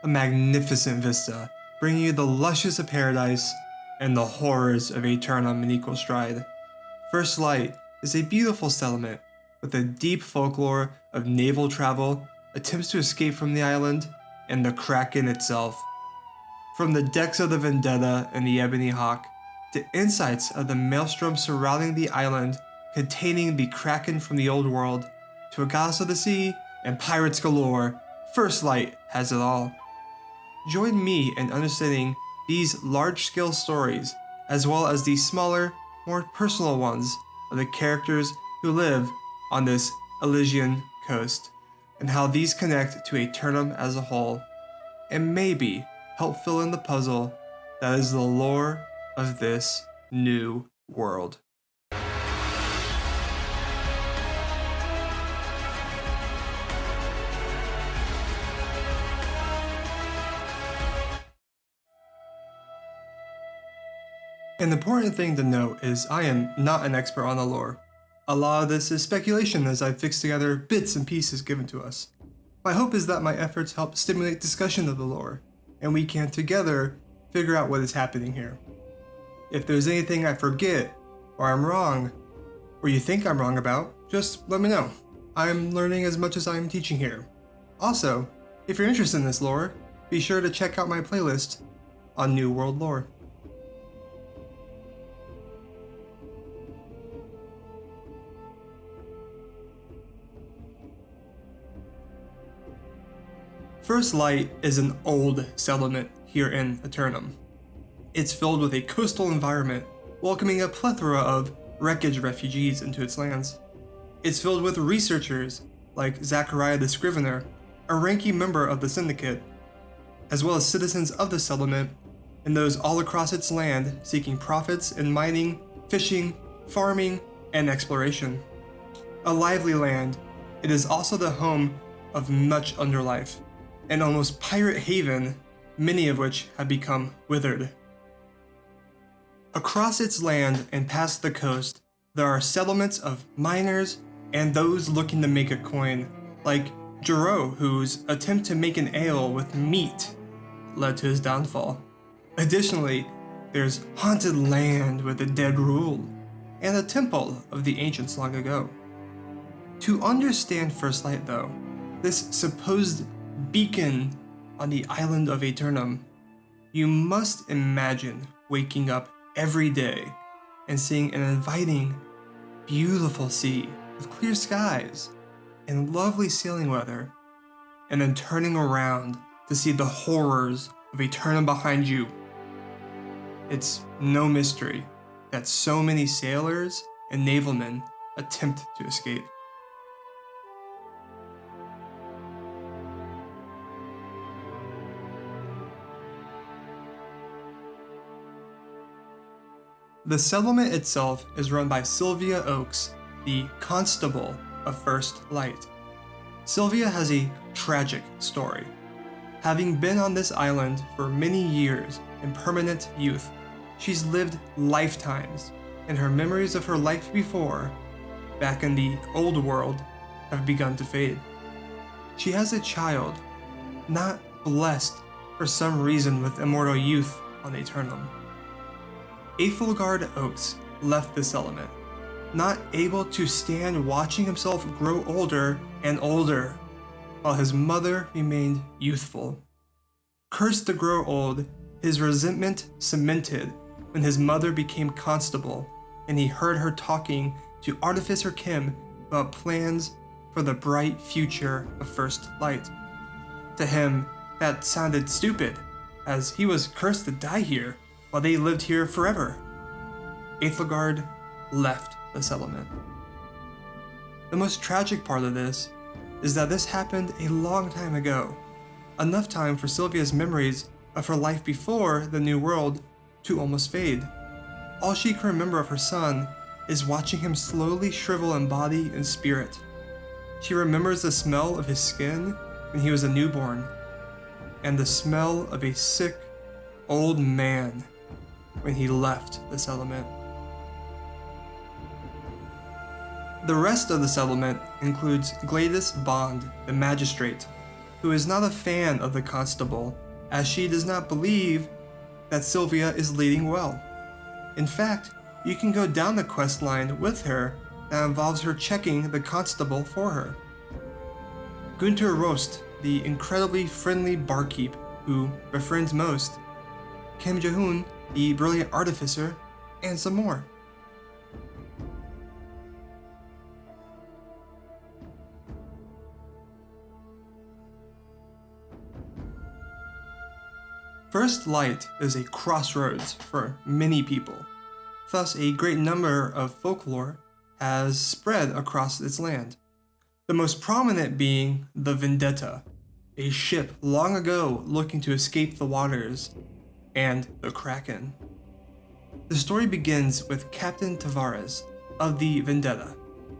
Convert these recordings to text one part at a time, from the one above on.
a magnificent vista, bringing you the luscious of paradise and the horrors of Aeternum in equal stride. First Light is a beautiful settlement with a deep folklore of naval travel, attempts to escape from the island, and the Kraken itself. From the decks of the Vendetta and the Ebony Hawk, to insights of the maelstrom surrounding the island containing the Kraken from the old world, to a goddess of the sea and pirates galore, First Light has it all. Join me in understanding these large-scale stories, as well as the smaller, more personal ones of the characters who live on this Elysian coast, and how these connect to Aeternum as a whole, and maybe help fill in the puzzle that is the lore of this new world. An important thing to note is I am not an expert on the lore. A lot of this is speculation as I've fixed together bits and pieces given to us. My hope is that my efforts help stimulate discussion of the lore, and we can together figure out what is happening here. If there's anything I forget, or I'm wrong, or you think I'm wrong about, just let me know. I'm learning as much as I'm teaching here. Also, if you're interested in this lore, be sure to check out my playlist on New World lore. First Light is an old settlement here in Aeternum. It's filled with a coastal environment, welcoming a plethora of wreckage refugees into its lands. It's filled with researchers like Zachariah the Scrivener, a ranking member of the Syndicate, as well as citizens of the settlement and those all across its land seeking profits in mining, fishing, farming, and exploration. A lively land, it is also the home of much underlife, an almost pirate haven, many of which have become withered. Across its land and past the coast, there are settlements of miners and those looking to make a coin, like Giroux, whose attempt to make an ale with meat led to his downfall. Additionally, there's haunted land where the dead rule, and a temple of the ancients long ago. To understand First Light though, this supposed beacon on the island of Aeternum, you must imagine waking up every day and seeing an inviting, beautiful sea with clear skies and lovely sailing weather, and then turning around to see the horrors of Aeternum behind you. It's no mystery that so many sailors and navalmen attempt to escape. The settlement itself is run by Sylvia Oakes, the Constable of First Light. Sylvia has a tragic story. Having been on this island for many years in permanent youth, she's lived lifetimes, and her memories of her life before, back in the old world, have begun to fade. She has a child, not blessed for some reason with immortal youth on Aeternum. Aethelgard Oakes left this element, not able to stand watching himself grow older and older, while his mother remained youthful. Cursed to grow old, his resentment cemented when his mother became constable and he heard her talking to Artificer Kim about plans for the bright future of First Light. To him, that sounded stupid, as he was cursed to die here while they lived here forever. Aethelgard left the settlement. The most tragic part of this is that this happened a long time ago, enough time for Sylvia's memories of her life before the New World to almost fade. All she can remember of her son is watching him slowly shrivel in body and spirit. She remembers the smell of his skin when he was a newborn, and the smell of a sick, old man when he left the settlement. The rest of the settlement includes Gladys Bond, the magistrate, who is not a fan of the constable, as she does not believe that Sylvia is leading well. In fact, you can go down the quest line with her that involves her checking the constable for her. Gunter Rost, the incredibly friendly barkeep who befriends most, Kim Jae-hoon, the brilliant artificer, and some more. First Light is a crossroads for many people. Thus, a great number of folklore has spread across its land. The most prominent being the Vendetta, a ship long ago looking to escape the waters, and the Kraken. The story begins with Captain Tavares of the Vendetta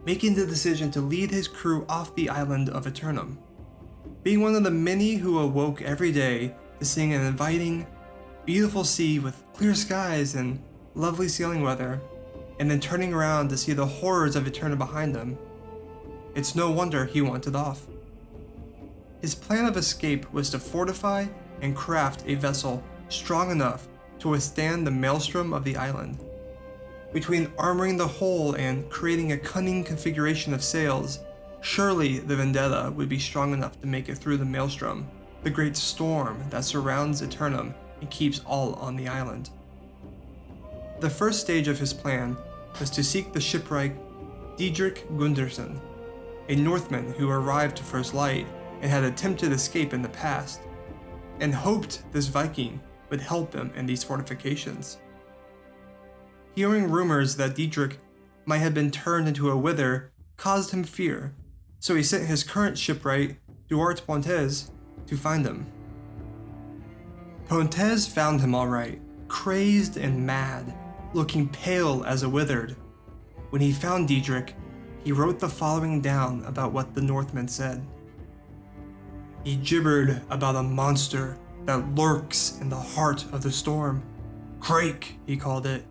making the decision to lead his crew off the island of Eternum. Being one of the many who awoke every day to seeing an inviting, beautiful sea with clear skies and lovely sailing weather, and then turning around to see the horrors of Eternum behind them, it's no wonder he wanted off. His plan of escape was to fortify and craft a vessel strong enough to withstand the maelstrom of the island. Between armoring the hull and creating a cunning configuration of sails, surely the Vendetta would be strong enough to make it through the maelstrom, the great storm that surrounds Eternum and keeps all on the island. The first stage of his plan was to seek the shipwright Didrik Gunderson, a Northman who arrived to First Light and had attempted escape in the past, and hoped this Viking would help him in these fortifications. Hearing rumors that Didrik might have been turned into a wither caused him fear, so he sent his current shipwright, Duarte Pontes, to find him. Pontes found him all right, crazed and mad, looking pale as a withered. When he found Didrik, he wrote the following down about what the Northman said. He gibbered about a monster that lurks in the heart of the storm. Crake, he called it,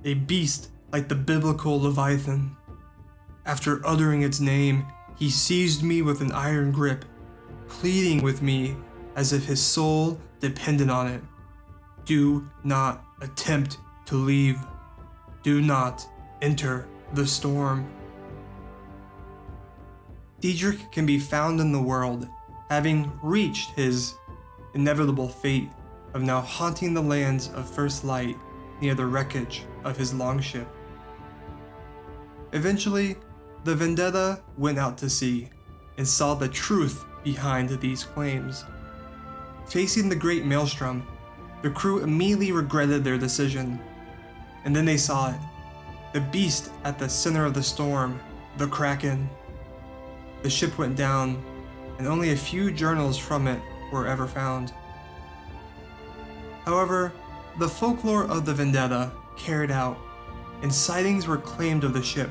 a beast like the biblical Leviathan. After uttering its name, he seized me with an iron grip, pleading with me as if his soul depended on it. Do not attempt to leave. Do not enter the storm. Didrik can be found in the world, having reached his inevitable fate of now haunting the lands of First Light near the wreckage of his longship. Eventually, the Vendetta went out to sea and saw the truth behind these claims. Facing the great maelstrom, the crew immediately regretted their decision. And then they saw it, the beast at the center of the storm, the Kraken. The ship went down, and only a few journals from it were ever found. However, the folklore of the Vendetta carried out, and sightings were claimed of the ship,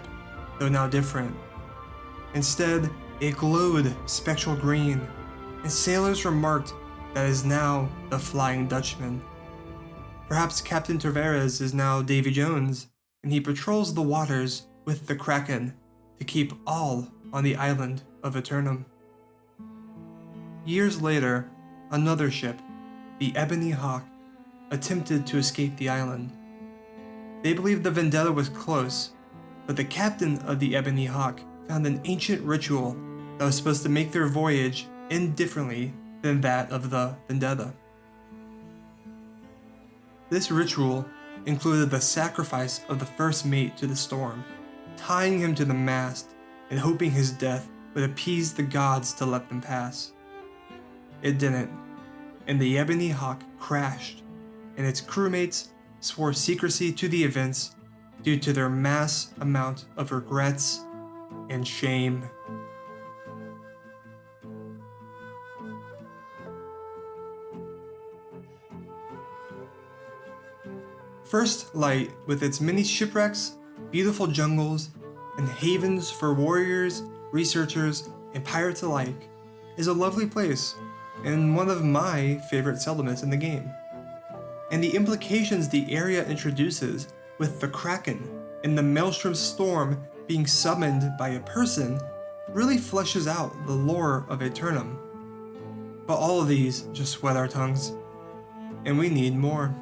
though now different. Instead, it glowed spectral green, and sailors remarked that it is now the Flying Dutchman. Perhaps Captain Tavares is now Davy Jones, and he patrols the waters with the Kraken to keep all on the island of Eternum. Years later, another ship, the Ebony Hawk, attempted to escape the island. They believed the Vendetta was close, but the captain of the Ebony Hawk found an ancient ritual that was supposed to make their voyage end differently than that of the Vendetta. This ritual included the sacrifice of the first mate to the storm, tying him to the mast and hoping his death would appease the gods to let them pass. It didn't, and the Ebony Hawk crashed, and its crewmates swore secrecy to the events due to their mass amount of regrets and shame. First Light, with its many shipwrecks, beautiful jungles, and havens for warriors, researchers, and pirates alike, is a lovely place and one of my favorite settlements in the game. And the implications the area introduces with the Kraken and the Maelstrom storm being summoned by a person really fleshes out the lore of Eternum. But all of these just wet our tongues, and we need more.